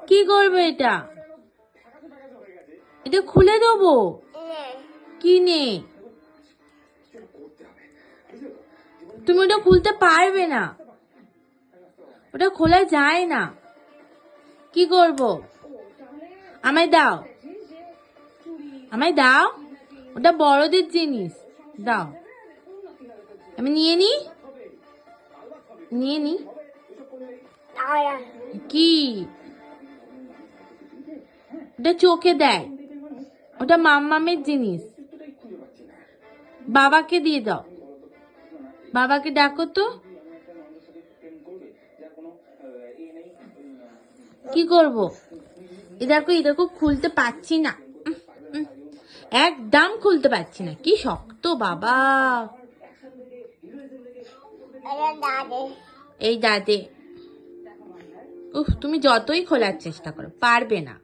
কি করবে এটা? এটা খুলে দেবো? কি নে? তুমি ওটা খুলতে পারবে না, ওটা খোলা যায় না। কি করব? আমায় দাও, আমায় দাও, ওটা বড়দের জিনিস, দাও আমি নিয়ে নি। কি ওটা চোখে দেয়, ওটা মাম্মামের জিনিস। বাবাকে দিয়ে দাও, বাবাকে ডাকো তো। কি করব? দেখো খুলতে পারছি না, একদম খুলতে পারছি না, কি শক্ত বাবা। এই দাদে, উফ, তুমি যতই খোলার চেষ্টা করো পারবে না।